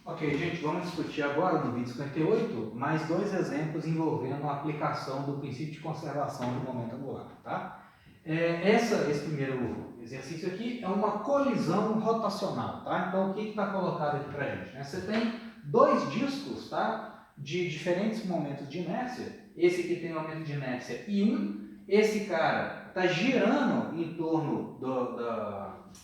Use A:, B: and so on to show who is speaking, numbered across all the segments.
A: Ok, gente, vamos discutir agora no vídeo 58 mais dois exemplos envolvendo a aplicação do princípio de conservação do momento angular, tá? Esse primeiro exercício aqui é uma colisão rotacional, tá? Então, o que está colocado aqui para a gente? Você tem dois discos, tá? De diferentes momentos de inércia. Esse aqui tem um momento de inércia I1. Esse cara está girando em torno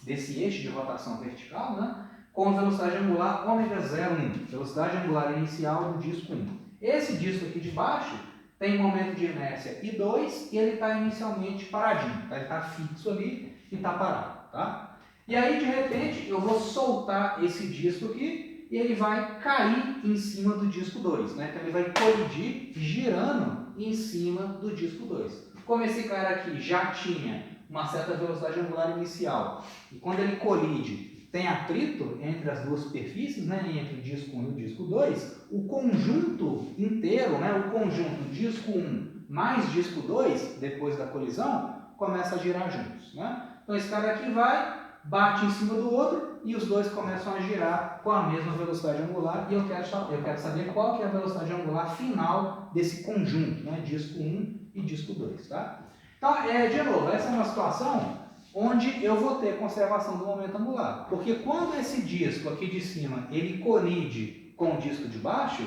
A: desse eixo de rotação vertical, né? Com velocidade angular ω0,1, velocidade angular inicial do disco 1. Esse disco aqui de baixo tem um momento de inércia I2 e ele está inicialmente paradinho, tá? Ele está fixo ali e está parado, tá? E aí, de repente, eu vou soltar esse disco aqui e ele vai cair em cima do disco 2, né? Então ele vai colidir girando em cima do disco 2. Como esse cara aqui já tinha uma certa velocidade angular inicial e quando ele colide tem atrito entre as duas superfícies, né, entre o disco 1 e o disco 2, o conjunto inteiro, né, o conjunto disco 1 mais disco 2, depois da colisão, começa a girar juntos. Né? Então esse cara aqui vai, bate em cima do outro e os dois começam a girar com a mesma velocidade angular e eu quero saber qual que é a velocidade angular final desse conjunto, né, disco 1 e disco 2. Tá? Então, de novo, essa é uma situação onde eu vou ter conservação do momento angular. Porque quando esse disco aqui de cima ele colide com o disco de baixo,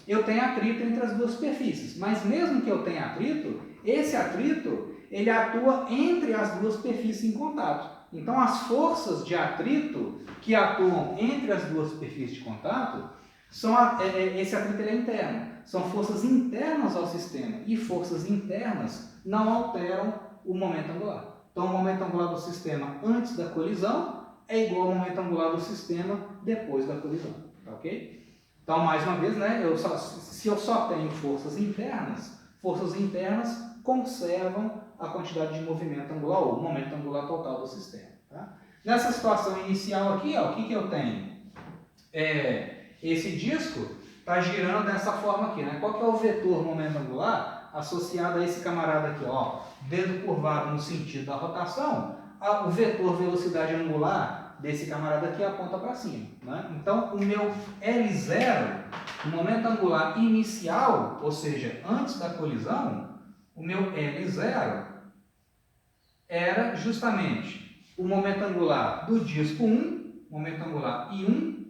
A: eu tenho atrito entre as duas superfícies. Mas mesmo que eu tenha atrito, esse atrito ele atua entre as duas superfícies em contato. Então as forças de atrito que atuam entre as duas superfícies de contato, esse atrito ele é interno. São forças internas ao sistema. E forças internas não alteram o momento angular. Então, o momento angular do sistema antes da colisão é igual ao momento angular do sistema depois da colisão. Tá ok? Então, mais uma vez, né, se eu só tenho forças internas conservam a quantidade de movimento angular, ou o momento angular total do sistema. Tá? Nessa situação inicial aqui, ó, o que eu tenho? Esse disco está girando dessa forma aqui. Né? Qual que é o vetor momento angular? Associado a esse camarada aqui, ó, dedo curvado no sentido da rotação, o vetor velocidade angular desse camarada aqui aponta para cima. Né? Então, o meu L0, o momento angular inicial, ou seja, antes da colisão, o meu L0 era justamente o momento angular do disco 1, momento angular I1,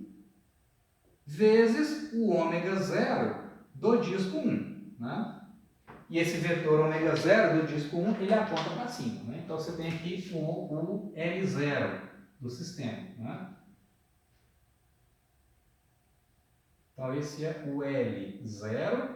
A: vezes o ω0 do disco 1. Né? E esse vetor ω0 do disco 1, ele aponta para cima. Né? Então, você tem aqui o L0 do sistema. Né? Então, esse é o L0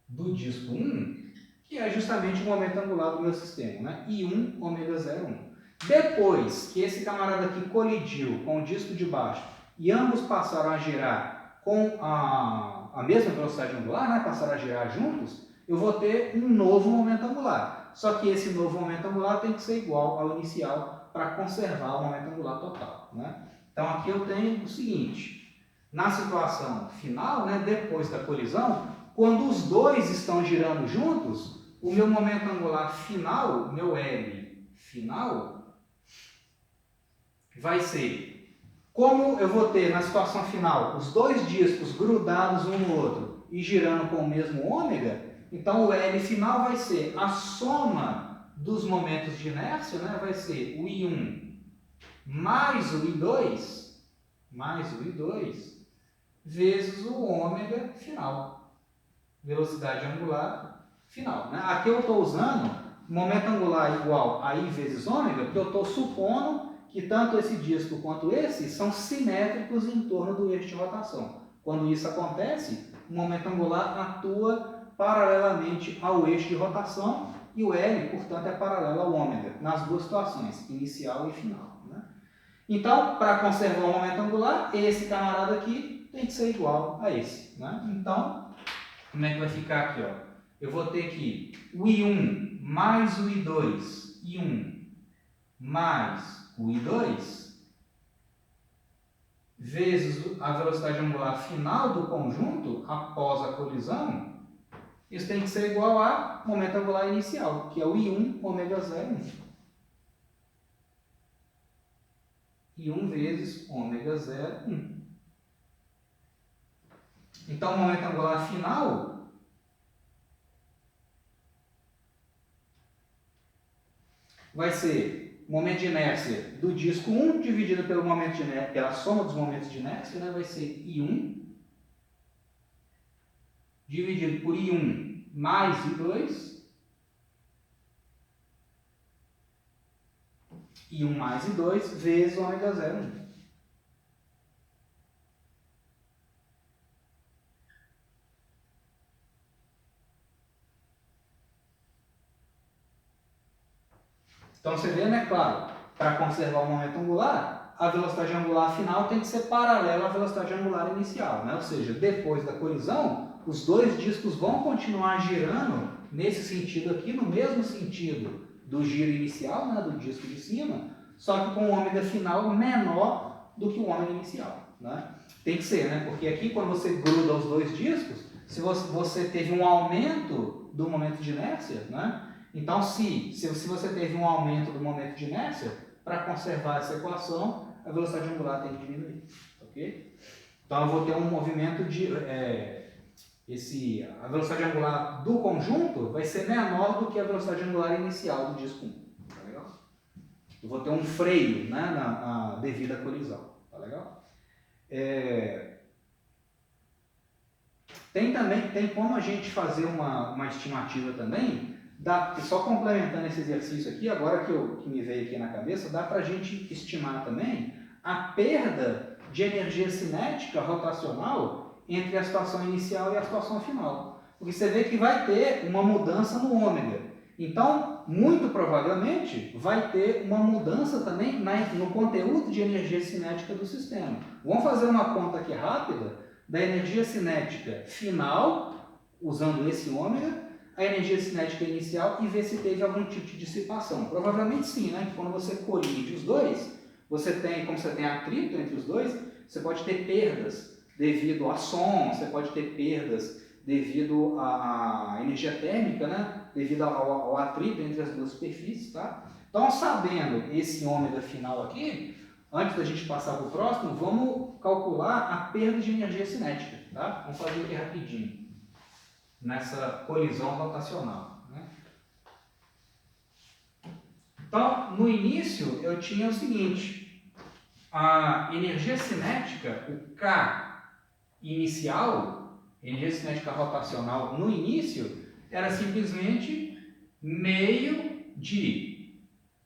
A: do disco 1, que é justamente o momento angular do meu sistema. Né? I1 ω01. Depois que esse camarada aqui colidiu com o disco de baixo e ambos passaram a girar com a mesma velocidade angular, né? Passaram a girar juntos, eu vou ter um novo momento angular. Só que esse novo momento angular tem que ser igual ao inicial para conservar o momento angular total. Né? Então aqui eu tenho o seguinte, na situação final, né, depois da colisão, quando os dois estão girando juntos, o meu momento angular final, o meu L final, vai ser, como eu vou ter na situação final os dois discos grudados um no outro e girando com o mesmo ômega, então o L final vai ser a soma dos momentos de inércia, né? Vai ser o I1 mais o I2, vezes o ômega final, velocidade angular final. Né? Aqui eu estou usando momento angular igual a I vezes ômega, porque eu estou supondo que tanto esse disco quanto esse são simétricos em torno do eixo de rotação. Quando isso acontece, o momento angular atua paralelamente ao eixo de rotação e o L, portanto, é paralelo ao ômega, nas duas situações, inicial e final. Né? Então, para conservar o momento angular, esse camarada aqui tem que ser igual a esse. Né? Então, como é que vai ficar aqui? Ó? Eu vou ter aqui o I1 mais o I2, I1 mais o I2, vezes a velocidade angular final do conjunto após a colisão, isso tem que ser igual a momento angular inicial, que é o I1 ω01. I1 vezes ω01. Então, o momento angular final vai ser o momento de inércia do disco 1 dividido pelo momento de inércia, pela soma dos momentos de inércia, né? Vai ser I1 dividido por I1 mais I2, I1 mais I2 vezes ômega 0,1. Então você vê, né, claro, para conservar o momento angular, a velocidade angular final tem que ser paralela à velocidade angular inicial, né? Ou seja, depois da colisão, os dois discos vão continuar girando nesse sentido aqui, no mesmo sentido do giro inicial, né, do disco de cima, só que com o ômega final menor do que o ômega inicial, né? Tem que ser, né? Porque aqui quando você gruda os dois discos, se você teve um aumento do momento de inércia, né? Então, se você teve um aumento do momento de inércia, para conservar essa equação, a velocidade angular tem que diminuir, ok? Então, eu vou ter um movimento de... a velocidade angular do conjunto vai ser menor do que a velocidade angular inicial do disco 1, tá legal? Eu vou ter um freio, né, devido à colisão, tá legal? Tem como a gente fazer uma estimativa também, só complementando esse exercício aqui, agora que me veio aqui na cabeça, dá para a gente estimar também a perda de energia cinética rotacional entre a situação inicial e a situação final. Porque você vê que vai ter uma mudança no ômega. Então, muito provavelmente, vai ter uma mudança também no conteúdo de energia cinética do sistema. Vamos fazer uma conta aqui rápida da energia cinética final, usando esse ômega, a energia cinética inicial e ver se teve algum tipo de dissipação. Provavelmente sim, né? Quando você colide os dois, como você tem atrito entre os dois, você pode ter perdas devido a som, você pode ter perdas devido à energia térmica, né? Devido ao atrito entre as duas superfícies, tá? Então, sabendo esse ômega final aqui, antes da gente passar para o próximo, vamos calcular a perda de energia cinética, tá? Vamos fazer aqui rapidinho, nessa colisão rotacional, né? Então, no início, eu tinha o seguinte, a energia cinética, o K inicial, energia cinética rotacional no início, era simplesmente meio de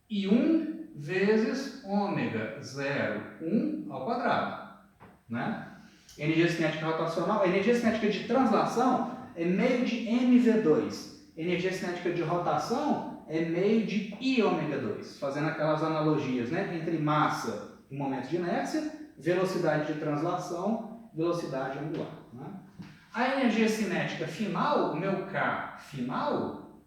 A: I1 vezes ômega 0,1 ao quadrado, né? Energia cinética rotacional, energia cinética de translação é meio de mv2. Energia cinética de rotação é meio de I ômega 2, fazendo aquelas analogias, né, entre massa e momento de inércia, velocidade de translação, velocidade angular, né? A energia cinética final, o meu K final,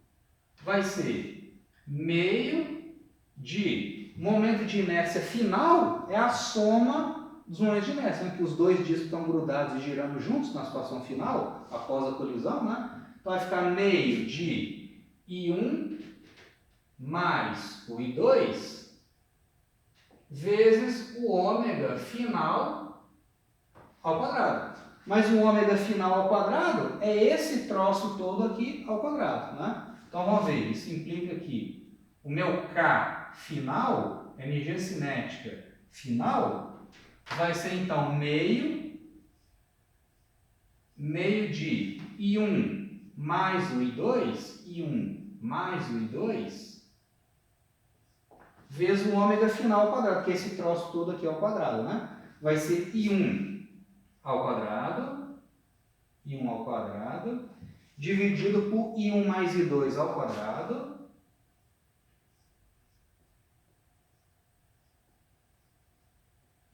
A: vai ser meio de momento de inércia final é a soma dos momentos de inércia, né? Que os dois discos estão grudados e girando juntos na situação final, após a colisão, né? Então vai ficar meio de I1 mais o I2 vezes o ômega final ao quadrado. Mas o ômega final ao quadrado é esse troço todo aqui ao quadrado, né? Então vamos ver, isso implica aqui. O meu K final, energia cinética final, vai ser então meio de I1 mais o I2, I1 mais o I2, vezes o ômega final ao quadrado, que é esse troço todo aqui ao quadrado, né? Vai ser I1 ao quadrado, I1 ao quadrado, dividido por I1 mais I2 ao quadrado,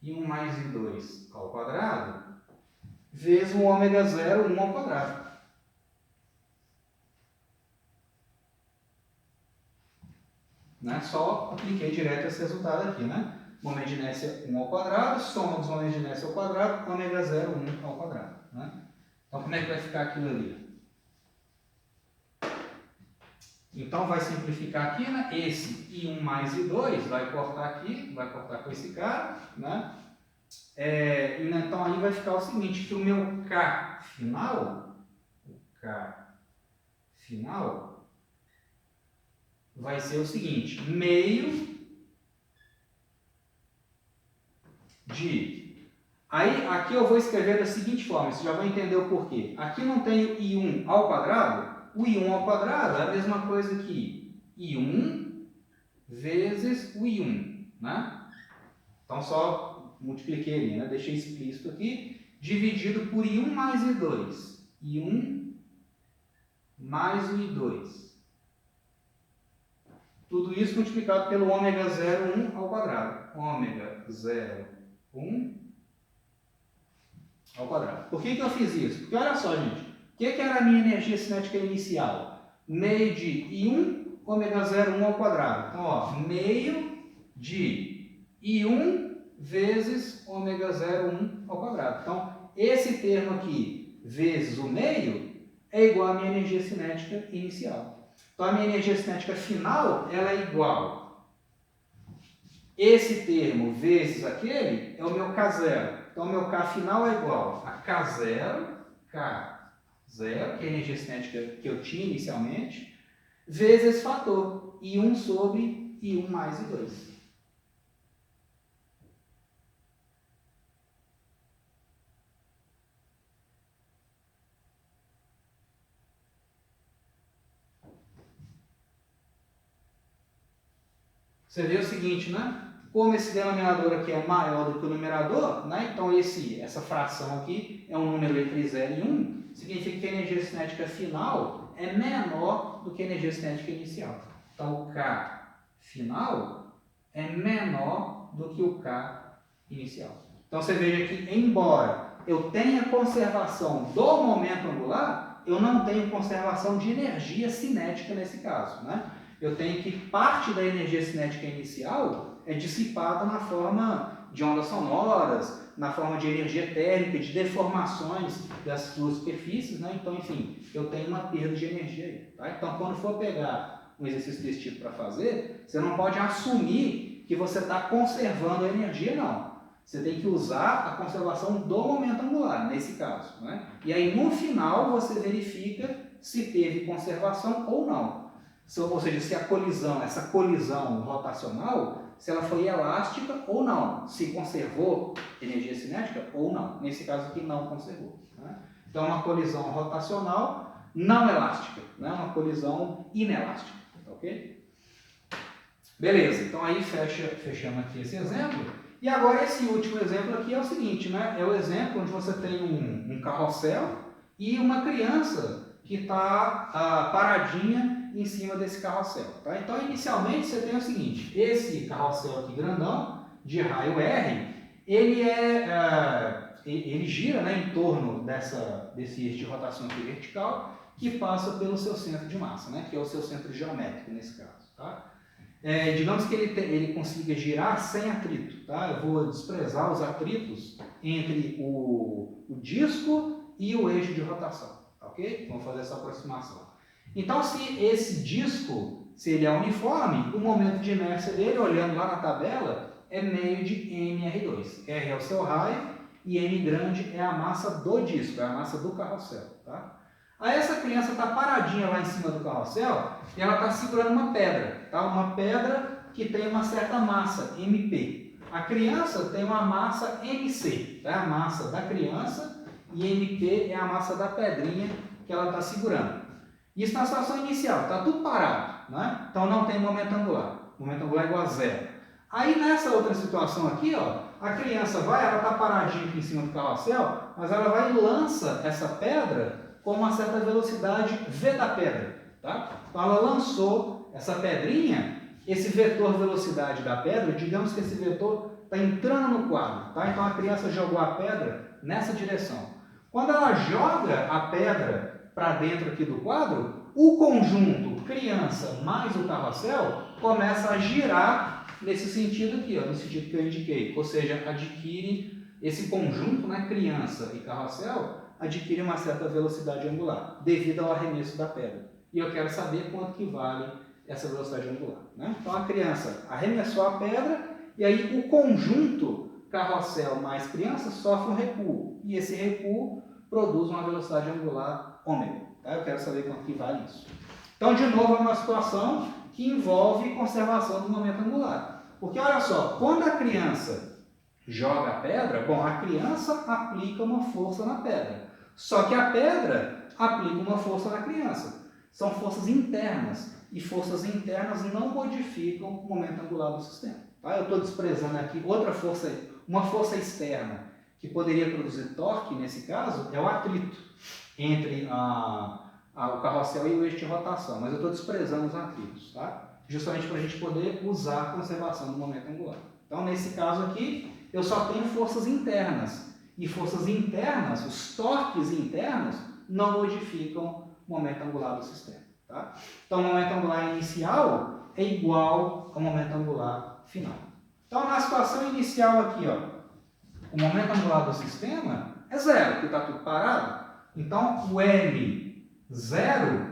A: I1 mais I2 ao quadrado, vezes o ômega 0, 1 ao quadrado. Né? Só apliquei direto esse resultado aqui, né? Momento de inércia 1 ao quadrado, soma dos momentos de inércia ao quadrado, ômega 0, 1 ao quadrado. Né? Então, como é que vai ficar aquilo ali? Então, vai simplificar aqui, né? Esse I1 mais I2 vai cortar aqui, vai cortar com esse cara, né? Então aí vai ficar o seguinte, que o meu K final vai ser o seguinte, meio de... Aí, aqui eu vou escrever da seguinte forma, você já vai entender o porquê. Aqui não tem o I1 ao quadrado, o I1 ao quadrado é a mesma coisa que I1 vezes o I1, né? Então, só multipliquei ali, né? Deixei explícito aqui, dividido por I1 mais I2. I1 mais o I2. Tudo isso multiplicado pelo ômega 0,1 ao quadrado. Ômega 0,1 ao quadrado. Por que eu fiz isso? Porque olha só, gente. O que era a minha energia cinética inicial? Meio de I1 ômega 0,1 ao quadrado. Então, ó, meio de I1 vezes ômega 0,1 ao quadrado. Então, esse termo aqui, vezes o meio, é igual à minha energia cinética inicial. Então, a minha energia cinética final, ela é igual. Esse termo vezes aquele é o meu K0. Então, o meu K final é igual a K0, que é a energia cinética que eu tinha inicialmente, vezes esse fator, I1 sobre I1 mais I2. Você vê o seguinte, né? Como esse denominador aqui é maior do que o numerador, né? Então essa fração aqui é um número entre 0 e 1, significa que a energia cinética final é menor do que a energia cinética inicial. Então o K final é menor do que o K inicial. Então você veja que, embora eu tenha conservação do momento angular, eu não tenho conservação de energia cinética nesse caso, né? Eu tenho que parte da energia cinética inicial é dissipada na forma de ondas sonoras, na forma de energia térmica, de deformações das duas superfícies, né? Então, enfim, eu tenho uma perda de energia aí, tá? Então, quando for pegar um exercício desse tipo para fazer, você não pode assumir que você está conservando a energia, não. Você tem que usar a conservação do momento angular, nesse caso, né? E aí, no final, você verifica se teve conservação ou não. Ou seja, se a colisão, essa colisão rotacional, se ela foi elástica ou não, se conservou energia cinética ou não. Nesse caso aqui, não conservou, né? Então, é uma colisão rotacional não elástica, né? Uma colisão inelástica, ok? Beleza, então aí fechamos aqui esse exemplo. E agora esse último exemplo aqui é o seguinte, né? É o exemplo onde você tem um carrossel e uma criança que está paradinha em cima desse carrossel, tá? Então, inicialmente, você tem o seguinte, esse carrossel aqui grandão, de raio R, ele gira, né, em torno desse eixo de rotação aqui vertical, que passa pelo seu centro de massa, né, que é o seu centro geométrico nesse caso, tá? Digamos que ele consiga girar sem atrito, tá? Eu vou desprezar os atritos entre o disco e o eixo de rotação, ok? Vamos fazer essa aproximação. Então, se esse disco, se ele é uniforme, o momento de inércia dele, olhando lá na tabela, é meio de mR2. R é o seu raio e M grande é a massa do disco, é a massa do carrossel, tá? Aí essa criança está paradinha lá em cima do carrossel e ela está segurando uma pedra, tá? Uma pedra que tem uma certa massa, MP. A criança tem uma massa MC, tá? A massa da criança, e MP é a massa da pedrinha que ela está segurando. Isso na situação inicial, está tudo parado, né? Então não tem momento angular. Momento angular é igual a zero. Aí nessa outra situação aqui, ó, a criança ela está paradinha aqui em cima do carrossel, mas ela vai e lança essa pedra com uma certa velocidade v da pedra, tá? Então ela lançou essa pedrinha, esse vetor velocidade da pedra, digamos que esse vetor está entrando no quadro, tá? Então a criança jogou a pedra nessa direção. Quando ela joga a pedra para dentro aqui do quadro, o conjunto criança mais o carrossel começa a girar nesse sentido aqui, ó, no sentido que eu indiquei. Ou seja, adquire esse conjunto, né, criança e carrossel, adquire uma certa velocidade angular, devido ao arremesso da pedra. E eu quero saber quanto que vale essa velocidade angular, né? Então a criança arremessou a pedra e aí o conjunto carrossel mais criança sofre um recuo. E esse recuo produz uma velocidade angular ômega. Tá? Eu quero saber quanto que vale isso. Então, de novo, é uma situação que envolve conservação do momento angular. Porque, olha só, quando a criança joga a pedra, bom, a criança aplica uma força na pedra. Só que a pedra aplica uma força na criança. São forças internas. E forças internas não modificam o momento angular do sistema. Tá? Eu estou desprezando aqui outra força, uma força externa que poderia produzir torque, nesse caso, é o atrito entre o carrossel e o eixo de rotação. Mas eu estou desprezando os atritos, tá? Justamente para a gente poder usar a conservação do momento angular. Então, nesse caso aqui, eu só tenho forças internas. E forças internas, os torques internos, não modificam o momento angular do sistema. Tá? Então, o momento angular inicial é igual ao momento angular final. Então, na situação inicial aqui, ó, o momento angular do sistema é zero, porque está tudo parado. Então, o M0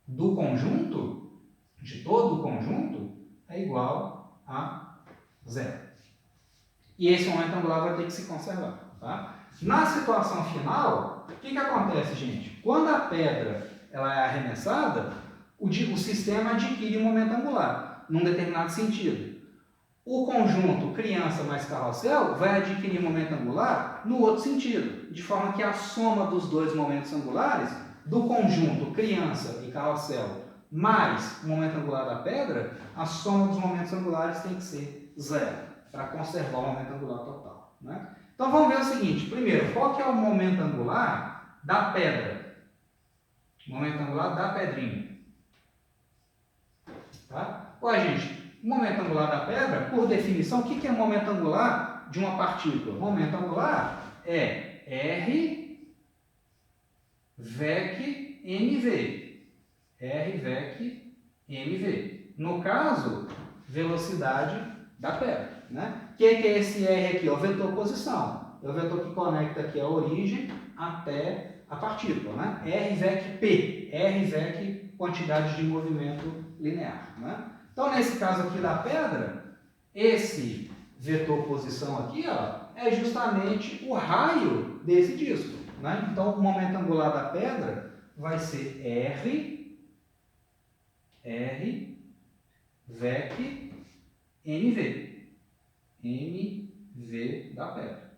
A: do conjunto, de todo o conjunto, é igual a zero. E esse momento angular vai ter que se conservar. Tá? Na situação final, o que acontece, gente? Quando a pedra ela é arremessada, o sistema adquire um momento angular, num determinado sentido. O conjunto criança mais carrossel vai adquirir momento angular no outro sentido, de forma que a soma dos dois momentos angulares, do conjunto criança e carrossel mais o momento angular da pedra, a soma dos momentos angulares tem que ser zero, para conservar o momento angular total. Né? Então vamos ver o seguinte, primeiro, qual que é o momento angular da pedra? Momento angular da pedrinha. Tá? Olha, gente, o momento angular da pedra, por definição, o que é momento angular de uma partícula? Momento angular é R VEC MV. R VEC MV. No caso, velocidade da pedra. Né? O que é esse R aqui? É o vetor posição. É o vetor que conecta aqui a origem até a partícula, né? R VEC P, R VEC quantidade de movimento linear, né? Então, nesse caso aqui da pedra, esse vetor posição aqui, ó, é justamente o raio desse disco, né? Então, o momento angular da pedra vai ser R VEC MV, MV da pedra.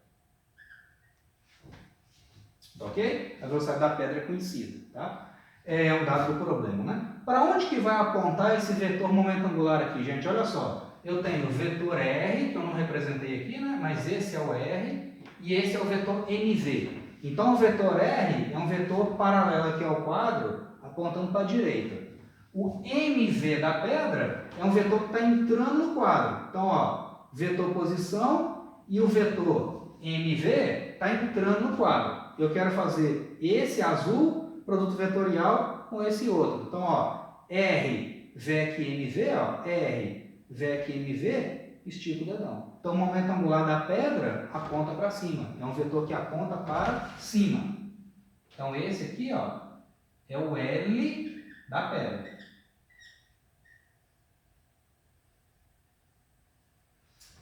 A: Ok? A velocidade da pedra é conhecida. Tá? É um dado do problema. Né? Para onde que vai apontar esse vetor momento angular aqui, gente? Olha só. Eu tenho o vetor R, que eu não representei aqui, né? Mas esse é o R, e esse é o vetor MV. Então, o vetor R é um vetor paralelo aqui ao quadro, apontando para a direita. O MV da pedra é um vetor que está entrando no quadro. Então, ó, vetor posição e o vetor MV está entrando no quadro. Eu quero fazer esse azul, produto vetorial, com esse outro. Então, ó, R, VEC, MV, ó, R, VEC, MV, estica o dedão. Então, o momento angular da pedra aponta para cima. É um vetor que aponta para cima. Então, esse aqui, ó, é o L da pedra.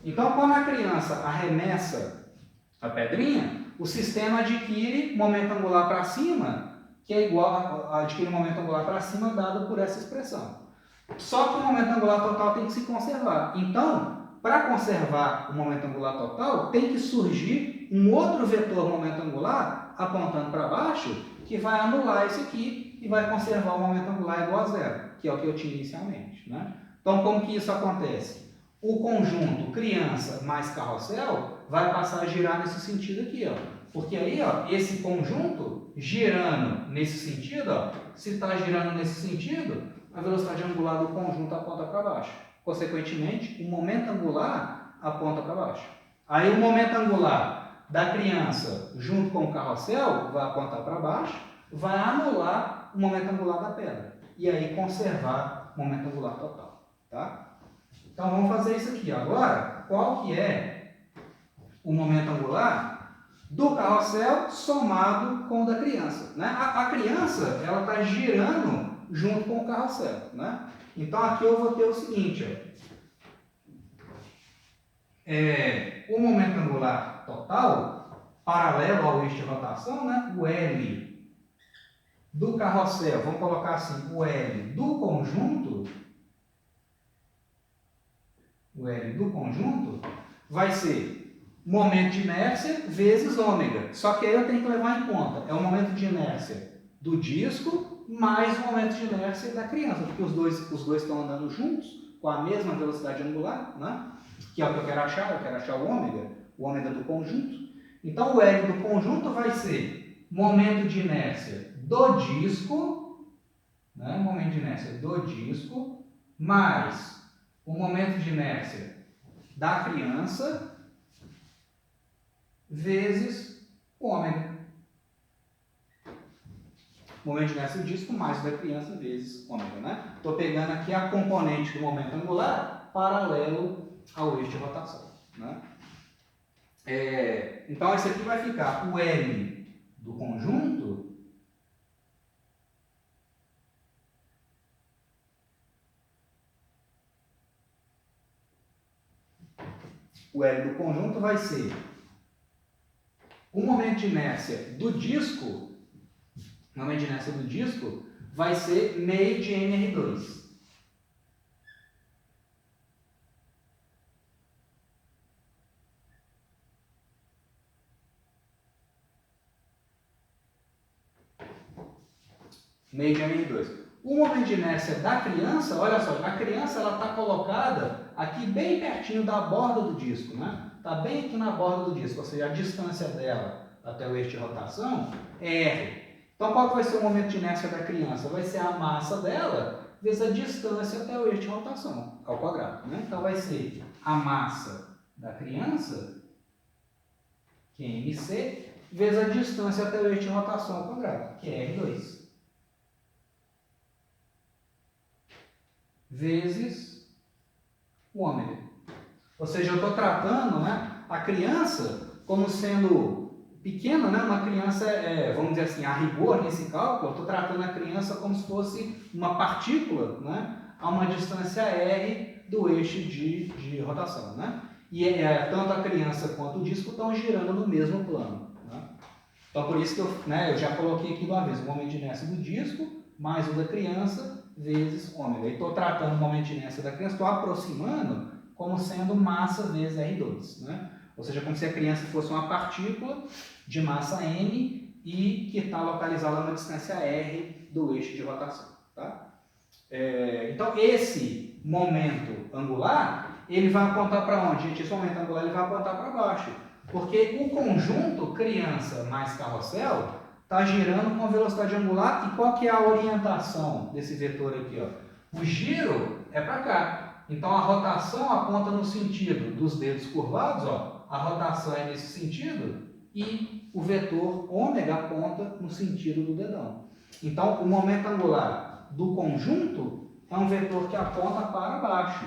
A: Então, quando a criança arremessa a pedrinha, o sistema adquire momento angular para cima, que é igual a adquire momento angular para cima dado por essa expressão. Só que o momento angular total tem que se conservar. Então, para conservar o momento angular total, tem que surgir um outro vetor momento angular apontando para baixo, que vai anular esse aqui e vai conservar o momento angular igual a zero, que é o que eu tinha inicialmente. Né? Então, como que isso acontece? O conjunto criança mais carrossel vai passar a girar nesse sentido aqui, ó. Porque aí, ó, esse conjunto girando nesse sentido, ó, se está girando nesse sentido, a velocidade angular do conjunto aponta para baixo. Consequentemente, o momento angular aponta para baixo. Aí o momento angular da criança junto com o carrossel vai apontar para baixo, vai anular o momento angular da pedra. E aí conservar o momento angular total. Tá? Então vamos fazer isso aqui. Agora, qual que é o momento angular do carrossel somado com o da criança? Né? A criança ela está girando junto com o carrossel. Né? Então aqui eu vou ter o seguinte. Ó. o momento angular total, paralelo ao eixo de rotação, né? O L do carrossel, vamos colocar assim, o L do conjunto vai ser momento de inércia vezes ômega. Só que aí eu tenho que levar em conta, é o momento de inércia do disco mais o momento de inércia da criança, porque os dois estão andando juntos, com a mesma velocidade angular, né? Que é o que eu quero achar o ômega do conjunto. Então o L do conjunto vai ser momento de inércia do disco, né? Momento de inércia do disco, mais o momento de inércia da criança vezes o ômega. Momento de inércia do disco mais o da criança vezes ômega, né? Estou pegando aqui a componente do momento angular paralelo ao eixo de rotação, né? Então, esse aqui vai ficar o L do conjunto vai ser o momento de inércia do disco, vai ser meio de nr2. Meio de nr2. O momento de inércia da criança, olha só, a criança ela está colocada aqui bem pertinho da borda do disco, né? Está bem aqui na borda do disco, ou seja, a distância dela até o eixo de rotação é R. Então, qual vai ser o momento de inércia da criança? Vai ser a massa dela vezes a distância até o eixo de rotação, ao quadrado, né? Então, vai ser a massa da criança, que é mc, vezes a distância até o eixo de rotação ao quadrado, que é R2. Vezes o ômega. Ou seja, eu estou tratando, né, a criança como sendo pequena, né, uma criança, vamos dizer assim, a rigor nesse cálculo, eu estou tratando a criança como se fosse uma partícula, né, a uma distância r do eixo de rotação. Né? E tanto a criança quanto o disco estão girando no mesmo plano. Né? Então, por isso que eu já coloquei aqui de uma vez o momento de inércia do disco mais o da criança vezes ômega. E estou tratando o momento de inércia da criança, estou aproximando como sendo massa vezes R2. Né? Ou seja, como se a criança fosse uma partícula de massa m e que está localizada na distância r do eixo de rotação. Tá? Então, esse momento angular, ele vai apontar para onde? Gente, esse momento angular ele vai apontar para baixo. Porque o conjunto criança mais carrossel está girando com a velocidade angular. E qual que é a orientação desse vetor aqui? Ó? O giro é para cá. Então, a rotação aponta no sentido dos dedos curvados. Ó. A rotação é nesse sentido. E o vetor ômega aponta no sentido do dedão. Então, o momento angular do conjunto é um vetor que aponta para baixo.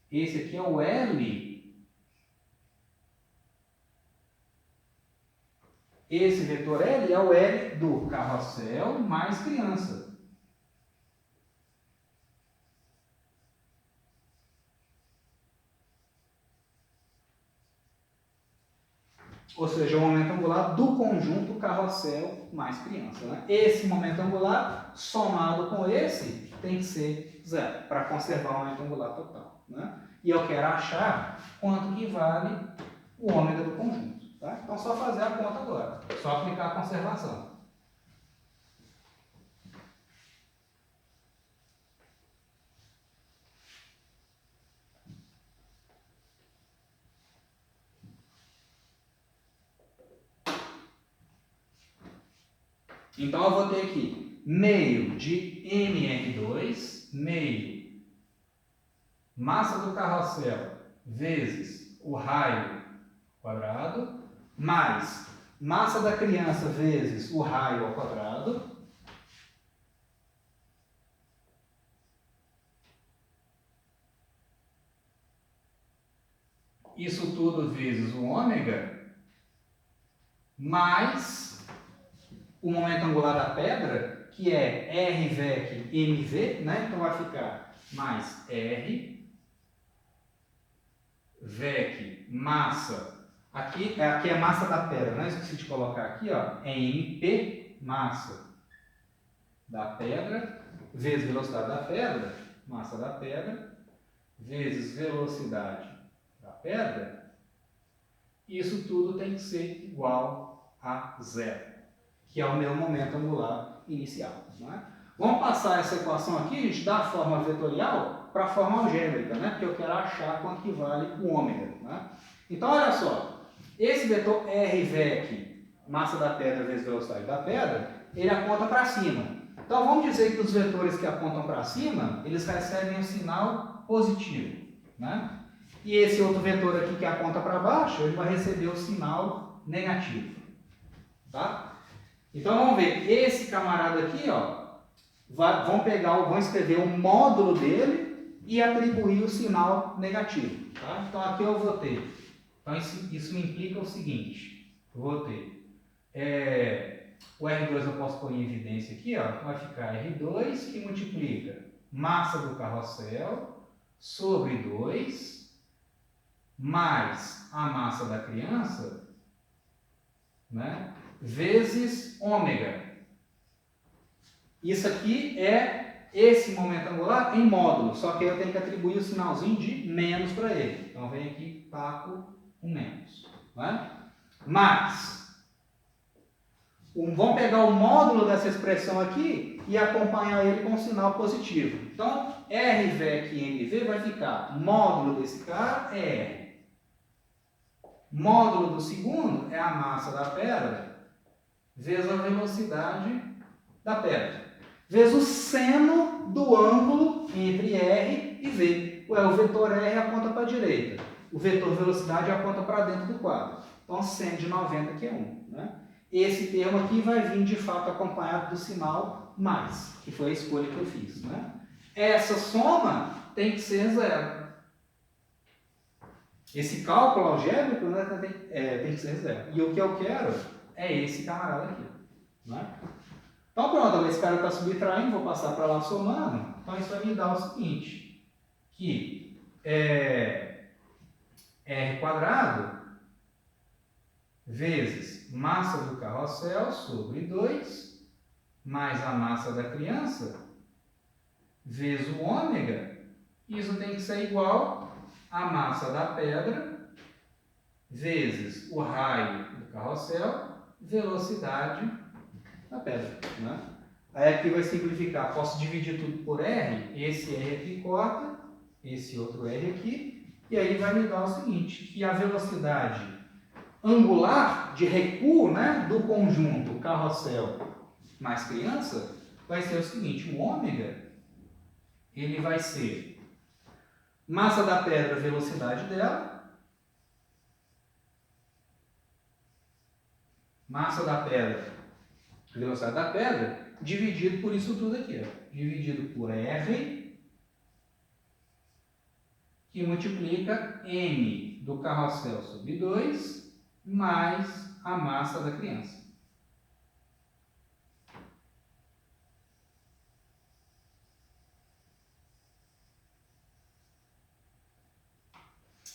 A: Esse aqui é o L. Esse vetor L é o L do carrossel mais criança. Ou seja, o momento angular do conjunto carrossel mais criança. Né? Esse momento angular, somado com esse, tem que ser zero, para conservar o momento angular total. Né? E eu quero achar quanto que vale o ômega do conjunto. Tá? Então, só fazer a conta agora. Só aplicar a conservação. Então, eu vou ter aqui meio de mr2, meio massa do carrossel vezes o raio quadrado, mais massa da criança vezes o raio ao quadrado, isso tudo vezes o ômega, mais o momento angular da pedra, que é R VEC MV, né? Então vai ficar mais R VEC, massa, aqui é a massa da pedra, não esqueci de colocar aqui, ó, é MP, massa da pedra, vezes velocidade da pedra, massa da pedra, vezes velocidade da pedra, isso tudo tem que ser igual a zero, que é o meu momento angular inicial. Não é? Vamos passar essa equação aqui, gente, da forma vetorial para a forma algébrica, né? Porque eu quero achar quanto que vale o ômega. Né? Então, olha só, esse vetor RVEC, massa da pedra vezes velocidade da pedra, ele aponta para cima. Então, vamos dizer que os vetores que apontam para cima, eles recebem um sinal positivo. Né? E esse outro vetor aqui que aponta para baixo, ele vai receber o sinal negativo. Tá? Então, vamos ver, esse camarada aqui, ó, vão escrever o módulo dele e atribuir o sinal negativo. Tá? Então, aqui eu vou ter. Então, isso me implica o seguinte. Eu vou ter o R2 eu posso pôr em evidência aqui, ó, vai ficar R2 que multiplica massa do carrossel sobre 2 mais a massa da criança, né, vezes ômega. Isso aqui é esse momento angular em módulo, só que eu tenho que atribuir o sinalzinho de menos para ele. Então, vem aqui, taco um menos. Né? Mas, vamos pegar o módulo dessa expressão aqui e acompanhar ele com um sinal positivo. Então, RVEC em MV vai ficar, módulo desse cara é R. Módulo do segundo é a massa da pedra vezes a velocidade da pedra. Vezes o seno do ângulo entre R e V. O vetor R aponta para a direita. O vetor velocidade aponta para dentro do quadro. Então, seno de 90 que é 1. Né? Esse termo aqui vai vir, de fato, acompanhado do sinal mais, que foi a escolha que eu fiz. Né? Essa soma tem que ser zero. Esse cálculo algébrico, né, tem que ser zero. E o que eu quero é esse camarada aqui. Né? Então pronto, esse cara está subtraindo, vou passar para lá somando. Então isso vai me dar o seguinte, que R quadrado vezes massa do carrossel sobre 2 mais a massa da criança vezes o ômega, isso tem que ser igual a massa da pedra vezes o raio do carrossel, velocidade da pedra. Né? Aí aqui vai simplificar, posso dividir tudo por R, esse R aqui corta, esse outro R aqui, e aí vai me dar o seguinte, que a velocidade angular de recuo, né, do conjunto carrossel mais criança vai ser o seguinte, o ômega, ele vai ser massa da pedra, velocidade dela, massa da pedra, velocidade da pedra, dividido por isso tudo aqui, ó, dividido por R, que multiplica M do carrossel sobre 2, mais a massa da criança.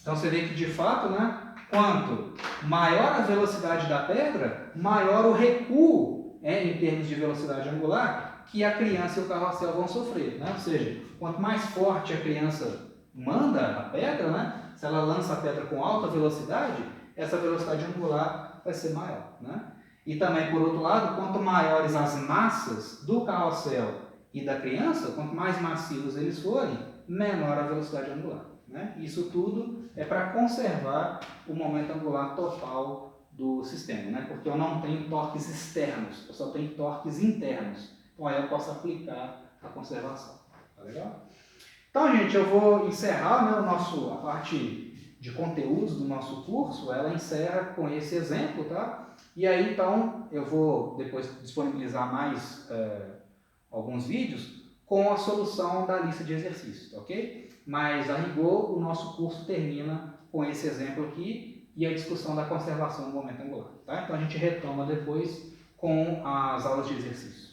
A: Então você vê que de fato, né, quanto maior a velocidade da pedra, maior o recuo em termos de velocidade angular que a criança e o carrossel vão sofrer. Né? Ou seja, quanto mais forte a criança manda a pedra, né, se ela lança a pedra com alta velocidade, essa velocidade angular vai ser maior. Né? E também, por outro lado, quanto maiores as massas do carrossel e da criança, quanto mais massivos eles forem, menor a velocidade angular. Né? Isso tudo é para conservar o momento angular total do sistema, né? Porque eu não tenho torques externos, eu só tenho torques internos. Então aí eu posso aplicar a conservação. Tá legal? Então, gente, eu vou encerrar, né, a parte de conteúdos do nosso curso, ela encerra com esse exemplo, tá? E aí, então, eu vou depois disponibilizar mais alguns vídeos com a solução da lista de exercícios, ok? Mas, a rigor, o nosso curso termina com esse exemplo aqui e a discussão da conservação do momento angular. Tá? Então, a gente retoma depois com as aulas de exercícios.